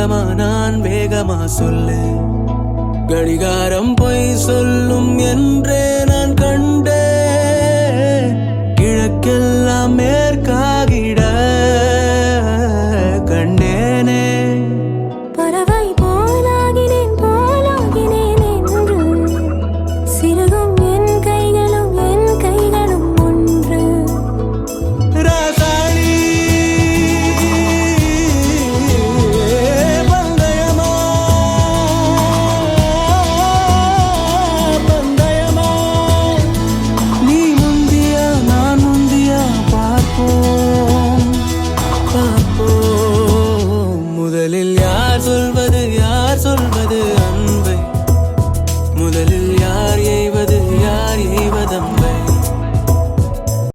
வேகமா நான் வேகமா சொல்லு கடிகாரம் பொய் சொல்லும் என்றே நான் கண்